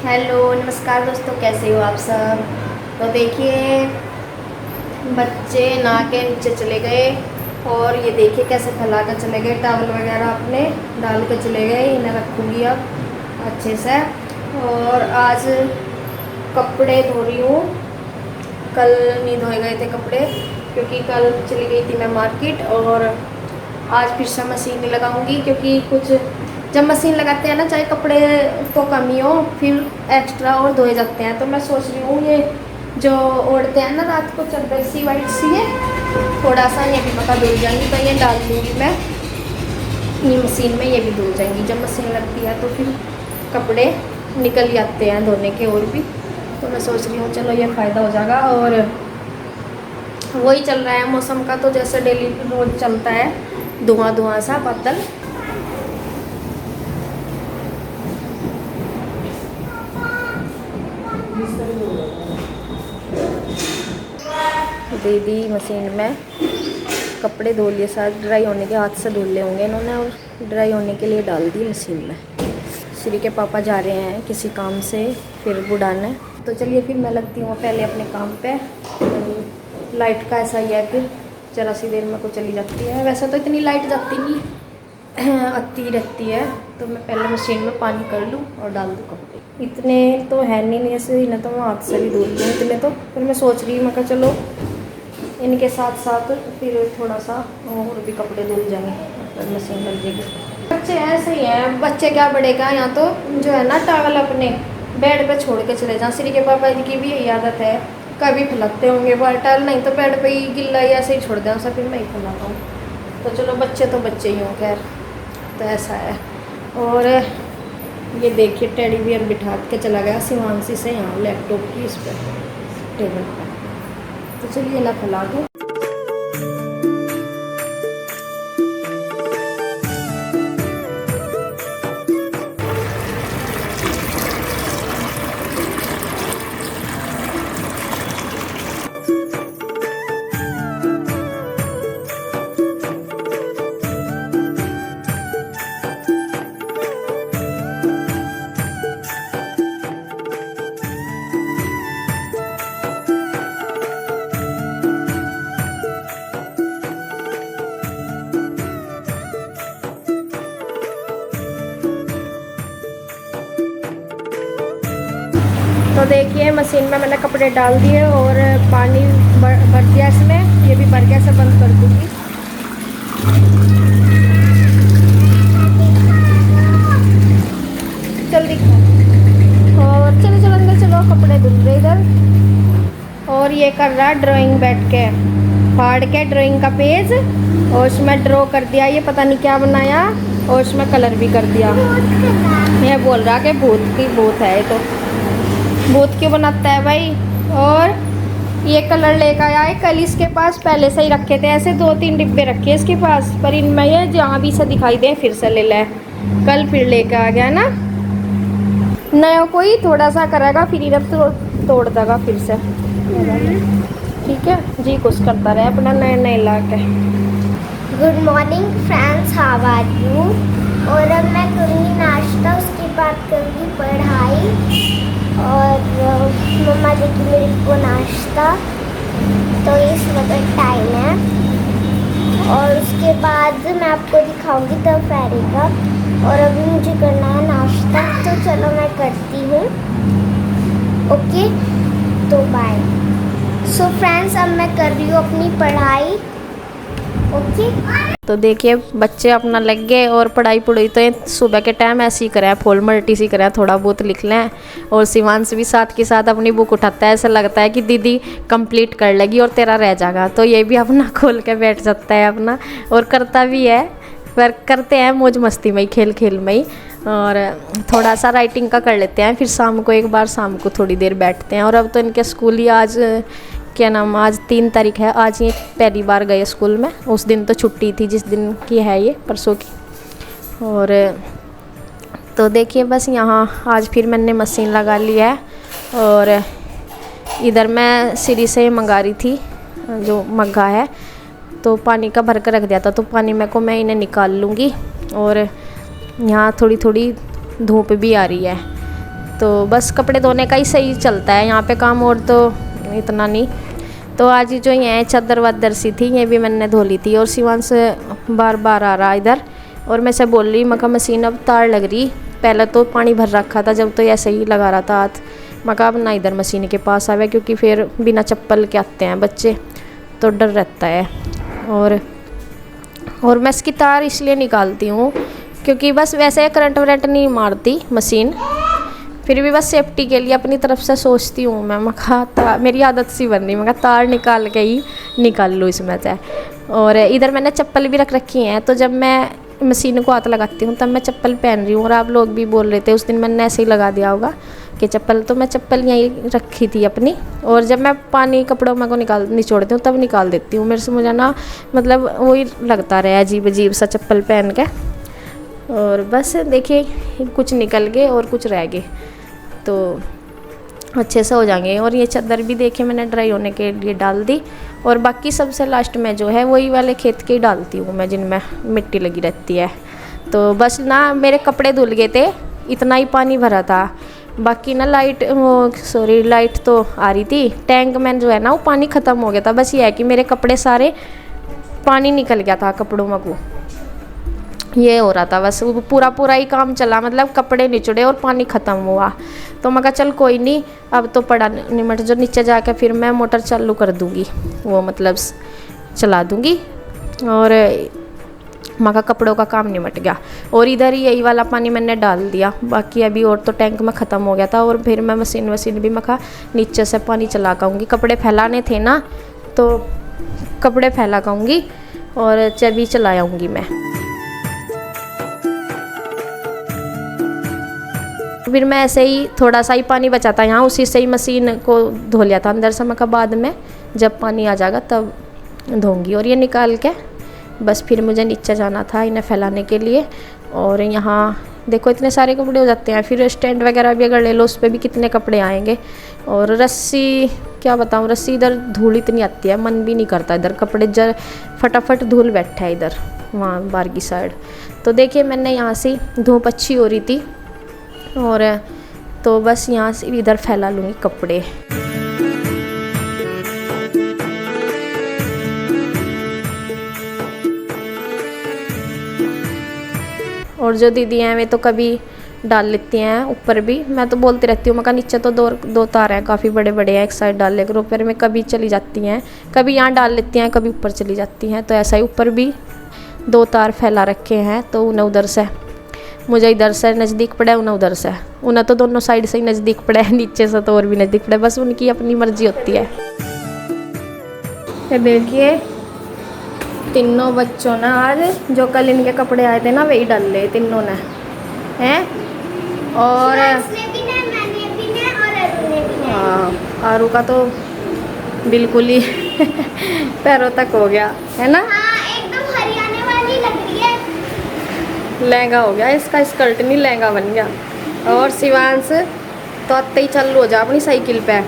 Hello नमस्कार दोस्तों, कैसे हो आप सब। तो देखिए, बच्चे नहा के नीचे चले गए और ये देखिए कैसे फैला कर चले गए। टॉवल वगैरह अपने डाल कर चले गए। इन्हें रखूँगी अब अच्छे से। और आज कपड़े धो रही हूँ, कल नहीं धोए गए थे कपड़े क्योंकि कल चली गई थी मैं मार्केट। और आज फिर से मशीन लगाऊंगी क्योंकि कुछ जब मशीन लगाते हैं ना, चाहे कपड़े तो कम ही हो, फिर एक्स्ट्रा और धोए जाते हैं। तो मैं सोच रही हूँ ये जो ओढ़ते हैं ना रात को चादर सी वाइट सी है, थोड़ा सा ये भी पका धुल जाएंगी तो ये डाल दूँगी मैं ये मशीन में, ये भी धुल जाएंगी। जब मशीन लगती है तो फिर कपड़े निकल जाते हैं धोने के और भी। तो मैं सोच रही हूँ चलो ये फ़ायदा हो जाएगा। और वही चल रहा है मौसम का, तो जैसे डेली रोज चलता है धुआं धुआं सा बादल। दीदी मशीन में कपड़े धो लिए, साथ ड्राई होने के, हाथ से धुल लिए होंगे इन्होंने और ड्राई होने के लिए डाल दी मशीन में। श्री के पापा जा रहे हैं किसी काम से फिर बुढ़ाने। तो चलिए फिर मैं लगती हूँ पहले अपने काम पे। लाइट का ऐसा ही है, फिर जरा सी देर में को चली जाती है। वैसे तो इतनी लाइट जाती नहीं, आती रहती है। तो मैं पहले मशीन में पानी कर लूँ और डाल दूँ कपड़े। इतने तो है नहीं ऐसे, इन्हें तो मैं हाथ से भी धुल लूँ इतने तो। फिर मैं सोच रही हूँ, मैं कहा चलो इनके साथ साथ फिर थोड़ा सा और भी कपड़े धुल जाएंगे, फिर मशीन लग जाएगी। बच्चे ऐसे ही हैं, बच्चे क्या बढ़ेगा। यहाँ तो जो है ना टॉवल अपने बेड पे छोड़ के चले जाएं। श्री के पापा की भी यही आदत है, कभी फैलाते होंगे बॉटल, नहीं तो बेड पे ही गिल्ला ही ऐसे ही छोड़ दें, सब फिर मैं ही फैलाता हूँ। तो चलो बच्चे तो बच्चे ही हों, खैर तो ऐसा है। और ये देखिए टेडी बियर बिठा के चला गया शिवांशी से यहाँ लैपटॉप की इस पर टेबल पर। तो चलिए ना फैला दूँ। तो देखिए मशीन में मैंने कपड़े डाल दिए और पानी भर दिया इसमें। ये भी भर के ऐसे बंद कर दूँगी। जल्दी और चलो चलो अंदर चलो, कपड़े धुल रहे इधर। और ये कर रहा है ड्राइंग बैठ के, फाड़ के ड्राइंग का पेज और उसमें ड्रॉ कर दिया। ये पता नहीं क्या बनाया और उसमें कलर भी कर दिया। यह बोल रहा कि भूत की भूत है, तो भूत क्यों बनाता है भाई। और ये कलर लेकर आया है, कल इसके पास पहले से ही रखे थे, ऐसे 2-3 डिब्बे रखे इसके पास, पर इनमें ये जहाँ भी से दिखाई दे फिर से ले ले। कल फिर लेकर आ गया ना, नया कोई थोड़ा सा करेगा फिर इधर तोड़ देगा फिर से। ठीक है जी, कुछ करता रहे अपना नए नए ला के। Good morning friends, how are you. और अब मैं करूँगी नाश्ता, उसके बाद करूँगी पढ़ाई और मम्मा देगी मेरे को नाश्ता। तो इस वक्त टाइम है और उसके बाद मैं आपको दिखाऊंगी दोपहर का। और अभी मुझे करना है नाश्ता, तो चलो मैं करती हूँ। ओके तो बाय। सो फ्रेंड्स, अब मैं कर रही हूँ अपनी पढ़ाई। ओके तो देखिए बच्चे अपना लग गए और पढ़ाई पढ़ाई तो सुबह के टाइम ऐसे ही करें, फॉल मल्टी सी करें, थोड़ा बहुत लिख लें। और शिवांश भी साथ के साथ अपनी बुक उठाता है, ऐसा लगता है कि दीदी कंप्लीट कर लेगी और तेरा रह जाएगा। तो ये भी अपना खोल के बैठ जाता है अपना, और करता भी है। पर करते हैं मौज मस्ती में ही, खेल खेल में ही। और थोड़ा सा राइटिंग का कर लेते हैं, फिर शाम को एक बार शाम को थोड़ी देर बैठते हैं। और अब तो इनके स्कूल ही आज क्या नाम, आज 3 तारीख है, आज ये पहली बार गए स्कूल में। उस दिन तो छुट्टी थी जिस दिन की है ये, परसों की। और तो देखिए बस यहाँ आज फिर मैंने मशीन लगा ली है। और इधर मैं श्री से मंगा रही थी जो मग्गा है, तो पानी का भर कर रख दिया था, तो पानी में को मैं इन्हें निकाल लूँगी। और यहाँ थोड़ी थोड़ी धूप भी आ रही है, तो बस कपड़े धोने का ही सही चलता है यहाँ पे काम, और तो इतना नहीं। तो आज जो ये चादर वादर सी थी ये भी मैंने धो ली थी। और शिवांश बार बार आ रहा इधर, और मैं से बोल रही मका मशीन अब तार लग रही, पहले तो पानी भर रखा था जब तो ऐसे ही लगा रहा था हाथ। मका अब ना इधर मशीन के पास आवे, क्योंकि फिर बिना चप्पल के आते हैं बच्चे तो डर रहता है। और मैं इसकी तार इसलिए निकालती हूँ क्योंकि बस वैसे करंट वरंट नहीं मारती मशीन, फिर भी बस सेफ्टी के लिए अपनी तरफ से सोचती हूँ मैं। मखा मेरी आदत सी बन रही, मैं तार निकाल के ही निकाल लूँ इसमें से। और इधर मैंने चप्पल भी रख रखी हैं, तो जब मैं मशीन को हाथ लगाती हूँ तब मैं चप्पल पहन रही हूँ। और आप लोग भी बोल रहे थे उस दिन मैंने ऐसे ही लगा दिया होगा कि चप्पल, तो मैं चप्पल यहीं रखी थी अपनी। और जब मैं पानी कपड़ों में को निचोड़ती हूँ तब निकाल देती हूँ, मेरे से मुझे ना मतलब वही लगता रहा अजीब अजीब सा चप्पल पहन के। और बस देखिए कुछ निकल गए और कुछ रह गए तो अच्छे से हो जाएंगे। और ये चादर भी देखिए मैंने ड्राई होने के लिए डाल दी। और बाकी सबसे लास्ट में जो है वही वाले खेत के ही डालती हूँ मैं जिनमें मिट्टी लगी रहती है। तो बस ना मेरे कपड़े धुल गए थे, इतना ही पानी भरा था। बाकी ना लाइट तो आ रही थी, टैंक में जो है ना वो पानी ख़त्म हो गया था। बस ये है कि मेरे कपड़े सारे पानी निकल गया था कपड़ों में को, ये हो रहा था बस। वो पूरा ही काम चला, मतलब कपड़े निचड़े और पानी ख़त्म हुआ। तो मैं कहा चल कोई नहीं, अब तो पड़ा निमट जो नीचे जाकर फिर मैं मोटर चालू कर दूँगी, वो मतलब चला दूँगी। और मका कपड़ों का काम निमट गया। और इधर ही यही वाला पानी मैंने डाल दिया, बाकी अभी और तो टैंक में ख़त्म हो गया था। और फिर मैं मशीन भी मका नीचे से पानी चला पाऊँगी, कपड़े फैलाने थे ना तो कपड़े फैला पाऊँगी और चाबी चला आऊँगी मैं। फिर मैं ऐसे ही थोड़ा सा ही पानी बचा था यहाँ, उसी से ही मशीन को धो लिया था अंदर से। मका बाद में जब पानी आ जाएगा तब धोऊंगी। और ये निकाल के बस फिर मुझे नीचे जाना था इन्हें फैलाने के लिए। और यहाँ देखो इतने सारे कपड़े हो जाते हैं, फिर स्टैंड वगैरह भी अगर ले लो उस पर भी कितने कपड़े आएंगे। और रस्सी क्या बताऊँ, रस्सी इधर धूल इतनी आती है, मन भी नहीं करता इधर कपड़े फटाफट धूल बैठा है इधर वहाँ बाहर की साइड। तो देखिए मैंने यहाँ से धूप अच्छी हो रही थी और तो बस यहाँ से इधर फैला लूँगी कपड़े। और जो दीदी हैं वे तो कभी डाल लेती हैं ऊपर भी, मैं तो बोलती रहती हूँ मैं कहा नीचे तो दो तार हैं काफ़ी बड़े बड़े हैं, एक साइड डाल ले करो। ऊपर में कभी चली जाती हैं, कभी यहाँ डाल लेती हैं, कभी ऊपर चली जाती हैं। तो ऐसा ही ऊपर भी 2 तार फैला रखे हैं, तो उन्हें उधर से मुझे इधर से नज़दीक पड़े, उन्हें उधर से, उन्हें तो दोनों साइड से ही नज़दीक पड़े, नीचे से तो और भी नज़दीक पड़े, बस उनकी अपनी मर्जी होती है। ये देखिए तीनों बच्चों ने आज जो कल इनके कपड़े आए थे ना वही डाल ले तीनों ने हैं। और हाँ आरू का तो बिल्कुल ही पैरों तक हो गया है ना, एकदम हरियाणा वाली लग रही है। लहंगा हो गया इसका, स्कर्ट नहीं लहंगा बन गया। और शिवांश तो आते ही चालू हो जा अपनी साइकिल पे।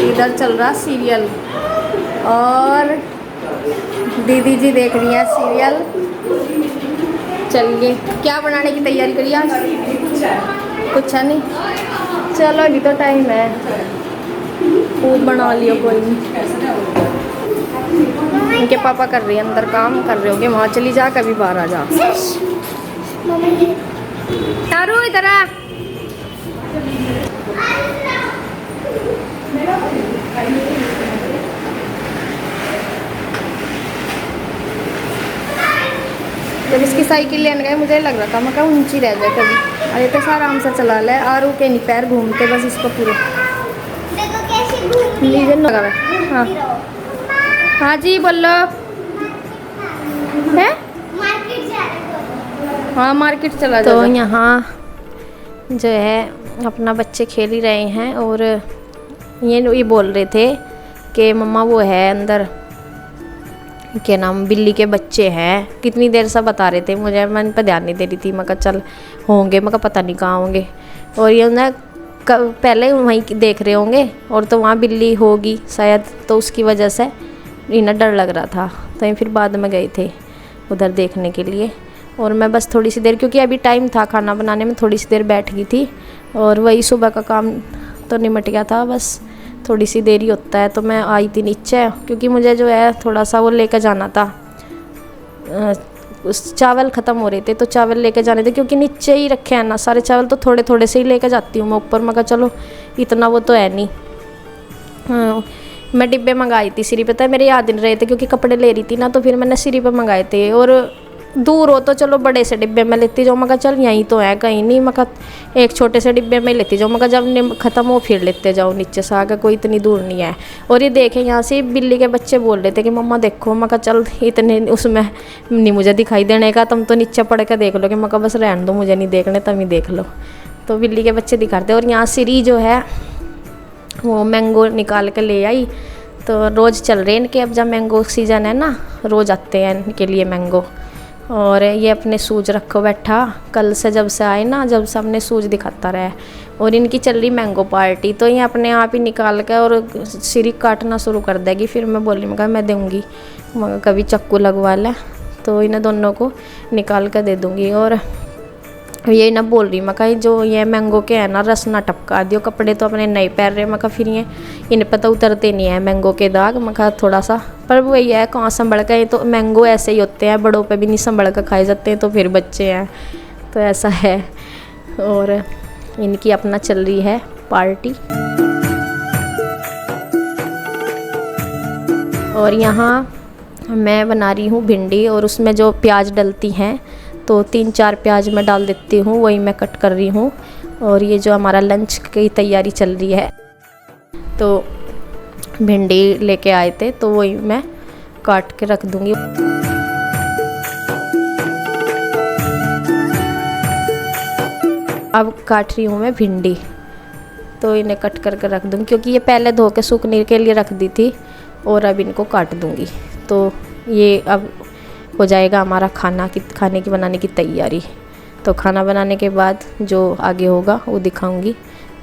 इधर चल रहा सीरियल और दीदी जी देख रही हैं सीरियल। चलिए क्या बनाने की तैयारी करिए आज? कुछ है नहीं, चलो अभी तो टाइम है, खूब बना लियो कोई नहीं। इनके पापा कर रहे हैं अंदर काम कर रहे होगे, वहाँ चली जा कभी बाहर आ जा। तारू इधर आ। जब इसकी साइकिल लेने गए मुझे लग रहा था मैं ऊंची रह जाए कभी, अरे तो आराम से चला ले। आरू के नहीं पैर घूमते बस इसको पूरे लीजन लगा हुआ। हाँ हाँ जी बोलो है, हाँ मार्केट चला जाओ। तो यहाँ जो है अपना बच्चे खेल ही रहे हैं और ये बोल रहे थे कि मम्मा वो है अंदर क्या नाम बिल्ली के बच्चे हैं, कितनी देर से बता रहे थे मुझे, मैं इन पर ध्यान नहीं दे रही थी। मैं कहा चल होंगे, मैं कहा पता नहीं कहाँ होंगे। और ये ना पहले वहीं देख रहे होंगे और तो वहाँ बिल्ली होगी शायद, तो उसकी वजह से इन्हें डर लग रहा था, तो फिर बाद में गए थे उधर देखने के लिए। और मैं बस थोड़ी सी देर, क्योंकि अभी टाइम था खाना बनाने में, थोड़ी सी देर बैठ गई थी और वही सुबह का काम तो निमट गया था, बस थोड़ी सी देर ही होता है। तो मैं आई थी नीचे, क्योंकि मुझे जो है थोड़ा सा वो लेकर जाना था, उस चावल ख़त्म हो रहे थे तो चावल लेकर जाने थे, क्योंकि नीचे ही रखे हैं ना सारे चावल, तो थोड़े थोड़े से ही लेकर जाती हूँ मैं ऊपर। मैं कहा चलो इतना वो तो है नहीं। मैं डिब्बे मंगाई थी सिरी पे, मेरे याद नहीं रहे थे क्योंकि कपड़े ले रही थी ना, तो फिर मैंने सिरी पे मंगाए थे। और दूर हो तो चलो बड़े से डिब्बे में लेती जाओ, मैं कहा चल यहीं तो है कहीं नहीं, मैं कहा एक छोटे से डिब्बे में लेती जाओ, मैं कहा जब ख़त्म हो फिर लेते जाओ नीचे से आकर, कोई इतनी दूर नहीं है। और ये देखें यहाँ से बिल्ली के बच्चे बोल रहे थे कि मम्मा देखो, मैं कहा चल इतने उसमें नहीं मुझे दिखाई देने का, तुम तो नीचे पड़ कर देख लो, कि मैं कहा बस रहने दो मुझे नहीं देखने, तुम ही देख लो। तो बिल्ली के बच्चे दिखाते। और यहाँ सिरी जो है वो मैंगो निकाल के ले आई, तो रोज़ चल रहे हैं इनके, अब जब मैंगो सीज़न है ना रोज़ आते हैं इनके लिए मैंगो। और ये अपने सूज रखो बैठा, कल से जब से आए ना, जब से अपने सूज दिखाता रहा। और इनकी चल रही मैंगो पार्टी, तो ये अपने आप ही निकाल के और सिरी काटना शुरू कर देगी। फिर मैं बोली, मैं कहा मैं दूँगी, मगर कभी चाकू लगवा ले, तो इन्हें दोनों को निकाल कर दे दूँगी। और ये ना बोल रही, मैं कहा जो ये मैंगो के है ना रस ना टपका दियो, कपड़े तो अपने नहीं पहन रहे, मैं कहा फिर ये इन पर तो उतरते नहीं है मैंगो के दाग। मैं कहा थोड़ा सा, पर वही है कहाँ संभल के, तो मैंगो ऐसे ही होते हैं, बड़ों पे भी नहीं संभल कर खाए जाते हैं, तो फिर बच्चे हैं तो ऐसा है। और इनकी अपना चल रही है पार्टी। और यहाँ मैं बना रही हूँ भिंडी, और उसमें जो प्याज डलती हैं तो 3-4 प्याज मैं डाल देती हूँ, वही मैं कट कर रही हूँ। और ये जो हमारा लंच की तैयारी चल रही है, तो भिंडी लेके आए थे तो वही मैं काट के रख दूँगी। अब काट रही हूँ मैं भिंडी, तो इन्हें कट करके रख दूँगी, क्योंकि ये पहले धो के सूखने के लिए रख दी थी, और अब इनको काट दूँगी। तो ये अब हो जाएगा हमारा खाने की बनाने की तैयारी। तो खाना बनाने के बाद जो आगे होगा वो दिखाऊंगी।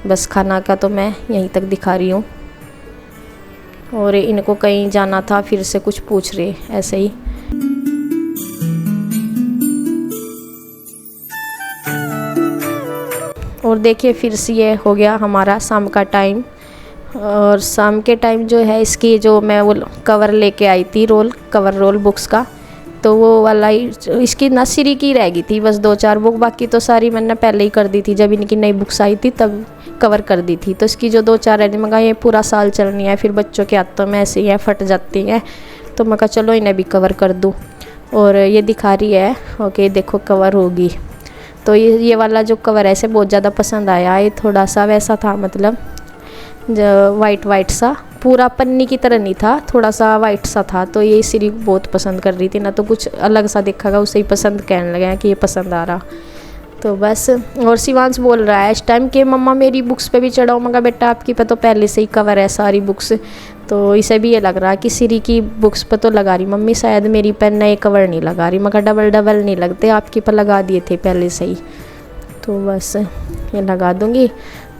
बस खाना का तो मैं यहीं तक दिखा रही हूँ। और इनको कहीं जाना था, फिर से कुछ पूछ रहे ऐसे ही। और देखिए फिर से ये हो गया हमारा शाम का टाइम। और शाम के टाइम जो है इसकी जो मैं वो कवर लेके आई थी, कवर रोल बुक्स का, तो वो वाला ही इसकी ना सिरी की रह गई थी बस 2-4 बुक, बाकी तो सारी मैंने पहले ही कर दी थी, जब इनकी नई बुक्स आई थी तब कवर कर दी थी। तो इसकी जो 2-4 है, मैं कहा ये पूरा साल चलनी है, फिर बच्चों के हाथों में ऐसे ही है फट जाती हैं, तो मैं कहा चलो इन्हें भी कवर कर दूँ। और ये दिखा रही है, ओके देखो कवर होगी। तो ये वाला जो कवर है इसे बहुत ज़्यादा पसंद आया। ये थोड़ा सा वैसा था, मतलब जो वाइट सा, पूरा पन्नी की तरह नहीं था, थोड़ा सा वाइट सा था। तो ये सिरी बहुत पसंद कर रही थी ना, तो कुछ अलग सा दिखेगा उसे ही पसंद कहने लगा कि ये पसंद आ रहा। तो बस। और शिवांश बोल रहा है इस टाइम कि मम्मा मेरी बुक्स पे भी चढ़ाओ। मगर बेटा आपकी पे तो पहले से ही कवर है सारी बुक्स, तो इसे भी ये लग रहा है कि सिरी की बुक्स पे तो लगा रही मम्मी, शायद मेरी पे नए कवर नहीं लगा रही। मगर डबल नहीं लगते, आपकी पे लगा दिए थे पहले से ही। तो बस ये लगा दूँगी।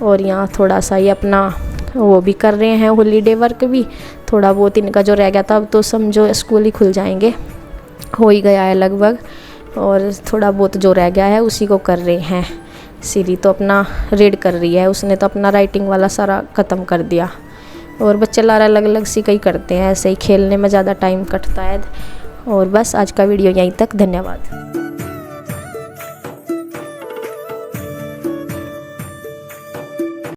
और यहाँ थोड़ा सा ये अपना वो भी कर रहे हैं हॉलीडे वर्क भी, थोड़ा बहुत इनका जो रह गया था, अब तो समझो स्कूल ही खुल जाएंगे, हो ही गया है लगभग। और थोड़ा बहुत जो रह गया है उसी को कर रहे हैं। सिरी तो अपना रीड कर रही है, उसने तो अपना राइटिंग वाला सारा ख़त्म कर दिया। और बच्चे लारा अलग अलग सी कई करते हैं, ऐसे ही खेलने में ज़्यादा टाइम कटता है। और बस आज का वीडियो यहीं तक, धन्यवाद।